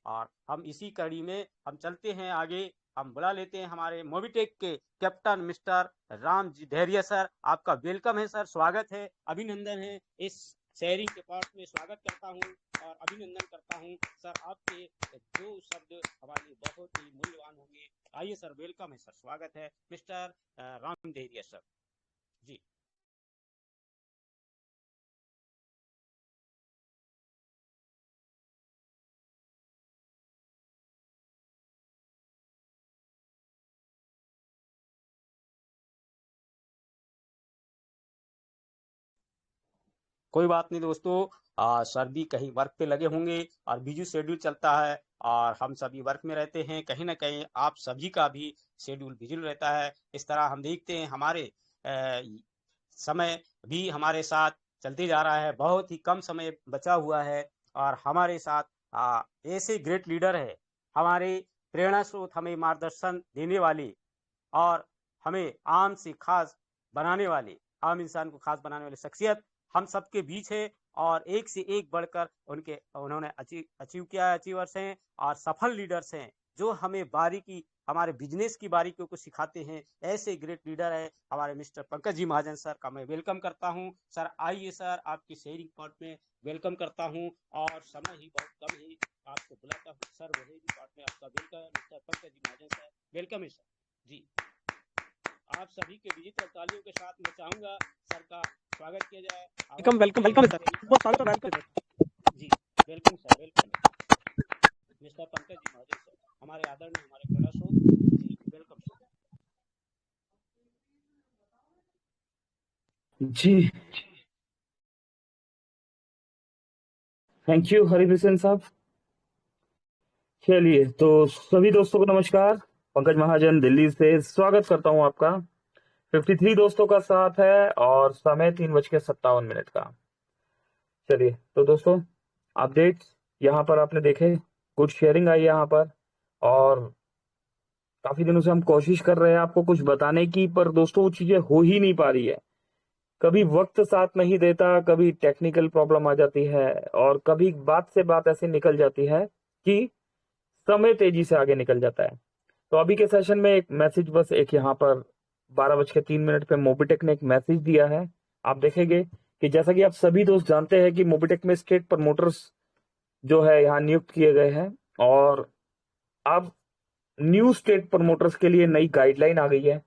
और हम इसी कड़ी में हम चलते हैं आगे। हम बुला लेते हैं हमारे मोबिटेक के कैप्टन मिस्टर राम जी धैर्य सर। आपका वेलकम है सर, स्वागत है, अभिनंदन है। इस शेयरिंग के पार्ट में स्वागत करता हूं और अभिनंदन करता हूं सर। आपके जो शब्द हमारे लिए बहुत ही मूल्यवान होंगे। आइए सर, वेलकम है सर, स्वागत है मिस्टर राम धैर्य सर जी। कोई बात नहीं दोस्तों, सर भी कहीं वर्क पे लगे होंगे और बिजी शेड्यूल चलता है और हम सभी वर्क में रहते हैं। कहीं ना कहीं आप सभी का भी शेड्यूल बिजी रहता है। इस तरह हम देखते हैं हमारे समय भी हमारे साथ चलते जा रहा है, बहुत ही कम समय बचा हुआ है। और हमारे साथ ऐसे ग्रेट लीडर है, हमारे प्रेरणा स्रोत, हमें मार्गदर्शन देने वाले और हमें आम से खास बनाने वाले, आम इंसान को खास बनाने वाली शख्सियत हम सबके बीच है। और एक से एक बढ़कर उन्होंने अचीव किया है, अचीवर्स हैं और सफल लीडर्स हैं जो हमें बारीकी, हमारे बिजनेस की बारीकियों को सिखाते हैं। ऐसे ग्रेट लीडर है हमारे मिस्टर पंकज जी महाजन सर का मैं वेलकम करता हूं। सर आइए सर, आपकी शेयरिंग पार्ट में वेलकम करता हूं और समय ही बहुत कम है, आपको बुलाता हूँ सर। वही पार्ट में आपका welcome mister Pankaj ji Mahajan sir, welcome है सर जी। आप सभी के डिजिटल तालियों के साथ मैं चाहूंगा सर का स्वागत किया जाए। वेलकम वेलकम वेलकम सर, बहुत स्वागत है, वेलकम सर जी। Welcome sir, welcome mister Pankaj ji Mahajan sir, हमारे आदरणीय, हमारे प्रेरणा स्रोत जी, वेलकम सर जी। थैंक यू हरिभूषण साहब। चलिए, तो सभी दोस्तों को नमस्कार। पंकज महाजन दिल्ली से स्वागत करता हूं आपका। 53 दोस्तों का साथ है और समय 3:57 का। चलिए, तो दोस्तों अपडेट्स यहाँ पर आपने देखे, कुछ शेयरिंग आई यहाँ पर और काफी दिनों से हम कोशिश कर रहे हैं आपको कुछ बताने की, पर दोस्तों वो चीजें हो ही नहीं पा रही है। कभी वक्त साथ नहीं देता, कभी टेक्निकल प्रॉब्लम आ जाती है और कभी बात से बात ऐसे निकल जाती है कि समय तेजी से आगे निकल जाता है। तो अभी के सेशन में एक मैसेज, बस एक यहाँ पर 12:03 पे मोबिटेक ने एक मैसेज दिया है। आप देखेंगे कि जैसा कि आप सभी दोस्त जानते हैं कि मोबिटेक में स्टेट प्रमोटर्स जो है यहाँ नियुक्त किए गए हैं और अब न्यू स्टेट प्रमोटर्स के लिए नई गाइडलाइन आ गई है।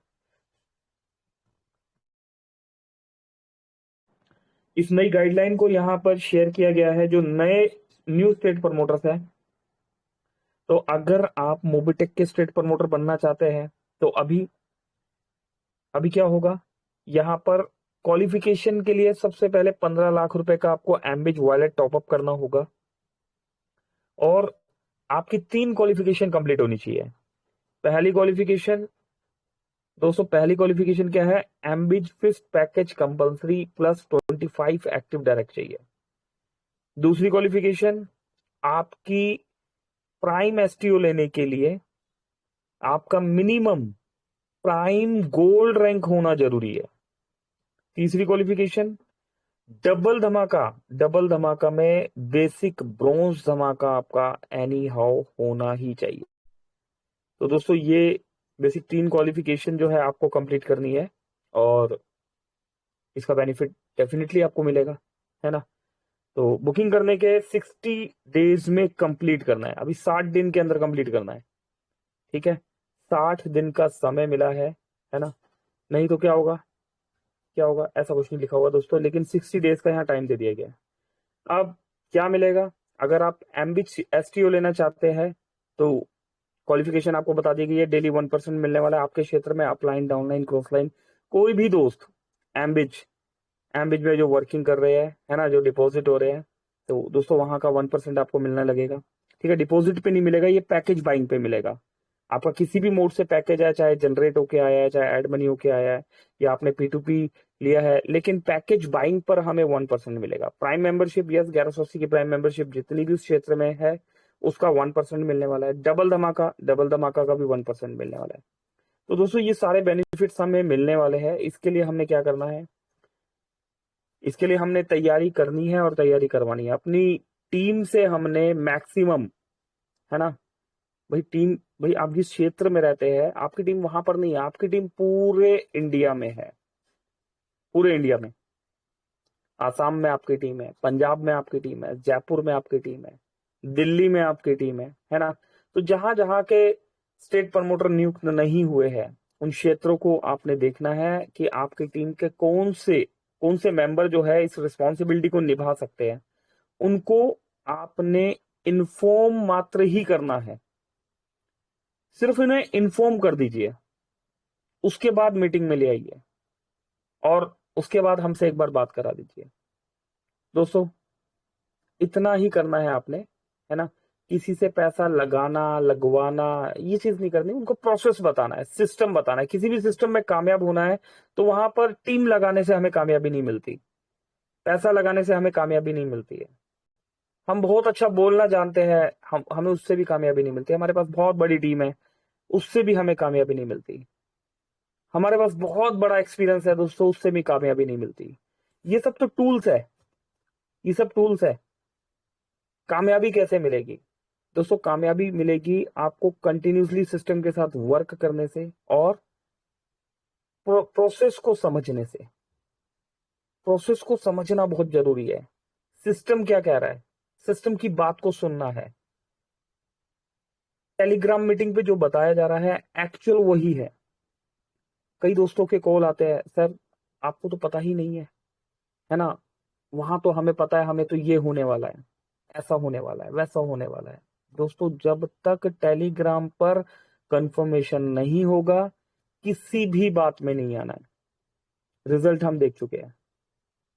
इस नई गाइडलाइन को यहाँ पर शेयर किया गया है जो नए न्यू स्टेट प्रमोटर्स हैं। तो अगर आप मोबिटेक के स्टेट प्रमोटर बनना चाहते हैं तो अभी क्या होगा, यहाँ पर क्वालिफिकेशन के लिए सबसे पहले 15 लाख रुपए का आपको एम्बिज वॉलेट टॉपअप करना होगा और आपकी 3 क्वालिफिकेशन कंप्लीट होनी चाहिए। पहली क्वालिफिकेशन दोस्तों, पहली क्वालिफिकेशन क्या है, एम्बिज फिस्ट package compulsory plus 25 active direct चाहिए। दूसरी क्वालिफिकेशन, आपकी प्राइम एसटीओ लेने के लिए आपका मिनिमम प्राइम गोल्ड रैंक होना जरूरी है। तीसरी क्वालिफिकेशन, डबल धमाका में बेसिक ब्रोंज धमाका आपका एनी हाउ होना ही चाहिए। तो दोस्तों ये बेसिक 3 क्वालिफिकेशन जो है आपको कंप्लीट करनी है और इसका बेनिफिट डेफिनेटली आपको मिलेगा, है ना। तो बुकिंग करने के 60 डेज में कंप्लीट करना है, अभी 60 दिन के अंदर कंप्लीट करना है, ठीक है। 60 दिन का समय मिला है ना। नहीं तो क्या होगा ऐसा कुछ नहीं लिखा हुआ दोस्तों, लेकिन 60 डेज का यहाँ टाइम दे दिया गया। अब क्या मिलेगा, अगर आप एम्बिज एसटीओ लेना चाहते हैं तो क्वालिफिकेशन आपको बता दी गई है। डेली 1% मिलने वाला है आपके क्षेत्र में, अपलाइन डाउनलाइन क्रॉसलाइन कोई भी दोस्त एम्बिज में जो वर्किंग कर रहे हैं, है ना, जो डिपॉजिट हो रहे हैं, तो दोस्तों वहां का 1% आपको मिलने लगेगा, ठीक है। डिपॉजिट पे नहीं मिलेगा, ये पैकेज बाइंग पे मिलेगा। आपका किसी भी मोड से पैकेज आया, चाहे जनरेट होके आया है, चाहे एड मनी होके आया है, या आपने P2P लिया है, लेकिन पैकेज बाइंग पर हमें 1% मिलेगा। प्राइम मेंबरशिप, यस 1180 की प्राइम मेंबरशिप जितनी भी उस क्षेत्र में है उसका 1% मिलने वाला है। डबल धमाका का भी 1% मिलने वाला है। तो दोस्तों ये सारे बेनिफिट्स हमें मिलने वाले हैं। इसके लिए हमने क्या करना है, इसके लिए हमने तैयारी करनी है और तैयारी करवानी है। अपनी टीम से हमने मैक्सिमम, है ना भाई आप जिस क्षेत्र में रहते हैं आपकी टीम वहां पर नहीं है, आपकी टीम पूरे इंडिया में है, पूरे इंडिया में। आसाम में आपकी टीम है, पंजाब में आपकी टीम है, जयपुर में आपकी टीम है, दिल्ली में आपकी टीम है ना। तो जहां जहां के स्टेट प्रमोटर नियुक्त नहीं हुए हैं उन क्षेत्रों को आपने देखना है कि आपकी टीम के कौन से मेंबर जो है इस रिस्पॉन्सिबिलिटी को निभा सकते हैं। उनको आपने इन्फॉर्म मात्र ही करना है, सिर्फ इन्हें इन्फॉर्म कर दीजिए, उसके बाद मीटिंग में ले आइए और उसके बाद हमसे एक बार बात करा दीजिए। दोस्तों इतना ही करना है आपने, है ना। किसी से पैसा लगाना लगवाना ये चीज नहीं करनी, उनको प्रोसेस बताना है, सिस्टम बताना है। किसी भी सिस्टम में कामयाब होना है तो वहां पर टीम लगाने से हमें कामयाबी नहीं मिलती, पैसा लगाने से हमें कामयाबी नहीं मिलती है। हम बहुत अच्छा बोलना जानते हैं, हमें उससे भी कामयाबी नहीं मिलती। हमारे पास बहुत बड़ी टीम है, उससे भी हमें कामयाबी नहीं मिलती। हमारे पास बहुत बड़ा एक्सपीरियंस है दोस्तों, उससे भी कामयाबी नहीं मिलती। ये सब तो टूल्स है, ये सब टूल्स है। कामयाबी कैसे मिलेगी दोस्तों? कामयाबी मिलेगी आपको कंटिन्यूसली सिस्टम के साथ वर्क करने से और प्रोसेस को समझने से। प्रोसेस को समझना बहुत जरूरी है। सिस्टम क्या कह रहा है, सिस्टम की बात को सुनना है। टेलीग्राम मीटिंग पे जो बताया जा रहा है एक्चुअल वही है। कई दोस्तों के कॉल आते हैं, सर आपको तो पता ही नहीं है ना, वहां तो हमें पता है, हमें तो ये होने वाला है, ऐसा होने वाला है, वैसा होने वाला है। दोस्तों जब तक टेलीग्राम पर कंफर्मेशन नहीं होगा किसी भी बात में नहीं आना है। रिजल्ट हम देख चुके हैं,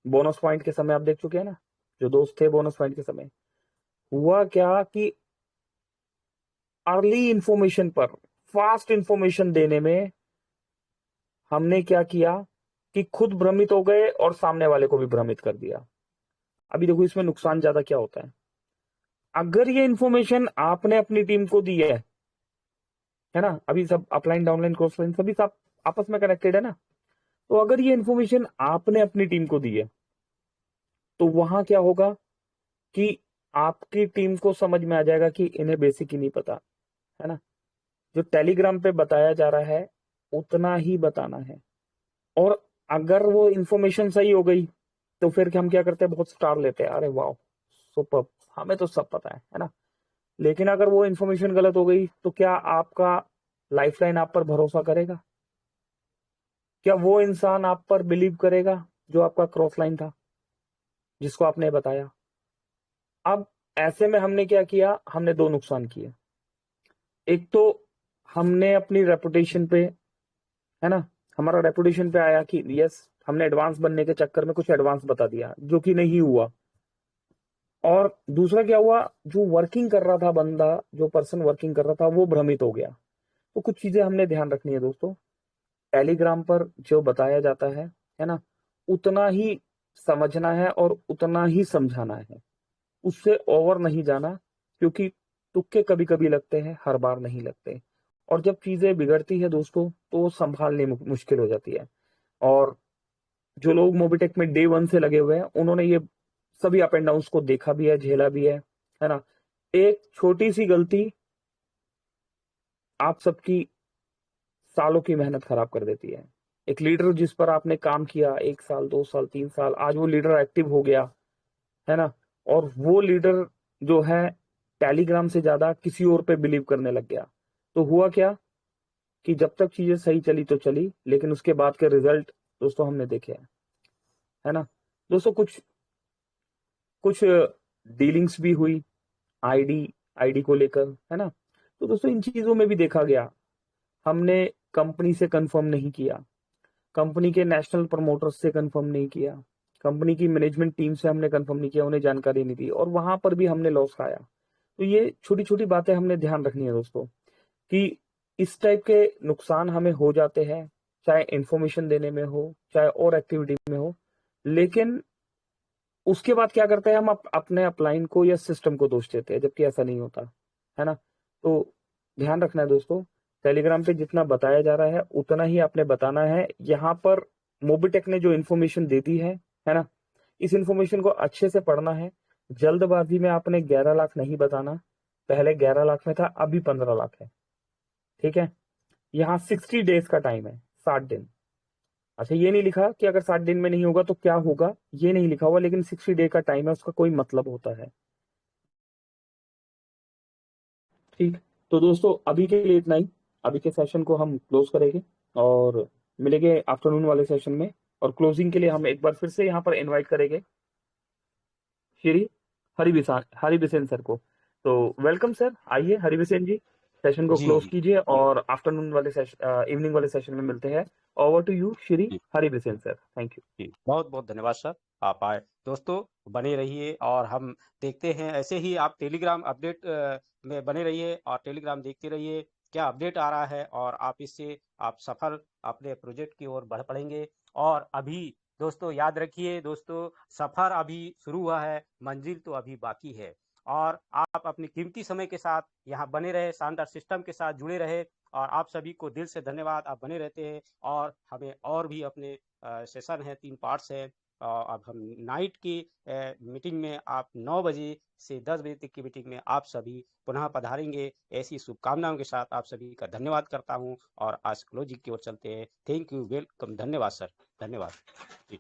बोनस पॉइंट के समय आप देख चुके हैं ना, जो दोस्त थे बोनस पॉइंट के समय हुआ क्या कि अर्ली इंफॉर्मेशन पर फास्ट इंफॉर्मेशन देने में हमने क्या किया कि खुद भ्रमित हो गए और सामने वाले को भी भ्रमित कर दिया। अभी देखो इसमें नुकसान ज्यादा क्या होता है, अगर ये इंफॉर्मेशन आपने अपनी टीम को दी है ना, अभी सब अपलाइन डाउनलाइन क्रॉस लाइन सभी सब आपस में कनेक्टेड है ना, तो अगर ये इंफॉर्मेशन आपने अपनी टीम को दी है तो वहां क्या होगा कि आपकी टीम को समझ में आ जाएगा कि इन्हें बेसिक ही नहीं पता, है ना। जो टेलीग्राम पे बताया जा रहा है उतना ही बताना है, और अगर वो इंफॉर्मेशन सही हो गई तो फिर हम क्या करते हैं, बहुत स्टार लेते हैं, अरे वाह सुपर, हमें तो सब पता है ना। लेकिन अगर वो इंफॉर्मेशन गलत हो गई तो क्या आपका लाइफलाइन आप पर भरोसा करेगा? क्या वो इंसान आप पर बिलीव करेगा जो आपका क्रॉस लाइन था, जिसको आपने बताया? अब ऐसे में हमने क्या किया, हमने दो नुकसान किए। एक तो हमने अपनी रेपुटेशन पे, है ना, हमारा रेपुटेशन पे आया कि यस हमने एडवांस बनने के चक्कर में कुछ एडवांस बता दिया जो कि नहीं हुआ। और दूसरा क्या हुआ, जो वर्किंग कर रहा था बंदा, जो पर्सन वर्किंग कर रहा था वो भ्रमित हो गया। तो कुछ चीजें हमने ध्यान रखनी है दोस्तों। टेलीग्राम पर जो बताया जाता है ना, उतना ही समझना है और उतना ही समझाना है, उससे ओवर नहीं जाना, क्योंकि तुक्के कभी कभी लगते हैं, हर बार नहीं लगते। और जब चीजें बिगड़ती है दोस्तों तो संभालने मुश्किल हो जाती है। और जो लोग मोबिटेक में डे 1 से लगे हुए हैं उन्होंने ये सभी अप एंड डाउन को देखा भी है, झेला भी है ना। एक छोटी सी गलती आप सबकी सालों की मेहनत खराब कर देती है। एक लीडर जिस पर आपने काम किया 1 साल 2 साल 3 साल, आज वो लीडर एक्टिव हो गया, है ना, और वो लीडर जो है टेलीग्राम से ज्यादा किसी और पे बिलीव करने लग गया। तो हुआ क्या कि जब तक चीजें सही चली तो चली, लेकिन उसके बाद के रिजल्ट दोस्तों हमने देखे हैं, है ना। दोस्तों कुछ डीलिंग्स भी हुई आईडी को लेकर, है ना। तो दोस्तों इन चीजों में भी देखा गया, हमने कंपनी से कंफर्म नहीं किया, कंपनी के नेशनल प्रमोटर्स से कंफर्म नहीं किया, कंपनी की मैनेजमेंट टीम से हमने कंफर्म नहीं किया, उन्हें जानकारी नहीं दी, और वहां पर भी हमने लॉस खाया। तो ये छोटी छोटी बातें हमने ध्यान रखनी है दोस्तों, कि इस टाइप के नुकसान हमें हो जाते हैं चाहे इंफॉर्मेशन देने में हो, चाहे और एक्टिविटी में हो, लेकिन उसके बाद क्या करते हैं हम अपने अपलाइन को या सिस्टम को दोष देते हैं, जबकि ऐसा नहीं होता है ना। तो ध्यान रखना है दोस्तों, टेलीग्राम पे जितना बताया जा रहा है उतना ही आपने बताना है। यहाँ पर मोबिटेक ने जो इन्फॉर्मेशन दे दी है ना, इस इन्फॉर्मेशन को अच्छे से पढ़ना है। जल्दबाजी में आपने 11 लाख नहीं बताना, पहले 11 लाख में था, अभी 15 लाख है, ठीक है। यहाँ 60 डेज का टाइम है, 60 दिन। अच्छा, ये नहीं लिखा कि अगर 60 दिन में नहीं होगा तो क्या होगा, ये नहीं लिखा हुआ, लेकिन 60 डे का टाइम है, उसका कोई मतलब होता है, ठीक। तो दोस्तों अभी के लिए इतना ही, अभी के सेशन को हम क्लोज करेंगे और मिलेंगे आफ्टरनून वाले सेशन में। और क्लोजिंग के लिए हम एक बार फिर से यहाँ पर इनवाइट करेंगे श्री हरिबिसेन सर को। तो वेलकम सर, आइए हरिबिसेन जी, सेशन को जी क्लोज जी कीजिए और आफ्टरनून वाले सेशन, इवनिंग वाले सेशन में मिलते हैं। Over to you Shri ji Haribisen sir, thank you. जी, बहुत बहुत धन्यवाद सर, आप आए। दोस्तों बने रहिए और हम देखते हैं ऐसे ही, आप टेलीग्राम अपडेट में बने रहिए और टेलीग्राम देखते रहिए क्या अपडेट आ रहा है, और आप इससे आप सफल अपने प्रोजेक्ट की ओर बढ़ पड़ेंगे। और अभी दोस्तों याद रखिए दोस्तों, सफर अभी शुरू हुआ है, मंजिल तो अभी बाकी है। और आप अपनी कीमती समय के साथ यहाँ बने रहे, शानदार सिस्टम के साथ जुड़े रहे, और आप सभी को दिल से धन्यवाद, आप बने रहते हैं। और हमें और भी अपने सेशन है, 3 पार्ट्स है। अब हम नाइट की मीटिंग में, आप 9 बजे से 10 बजे तक की मीटिंग में आप सभी पुनः पधारेंगे, ऐसी शुभकामनाओं के साथ आप सभी का धन्यवाद करता हूं और आज क्लोजिंग की ओर चलते हैं। थैंक यू, वेलकम, धन्यवाद सर, धन्यवाद जी।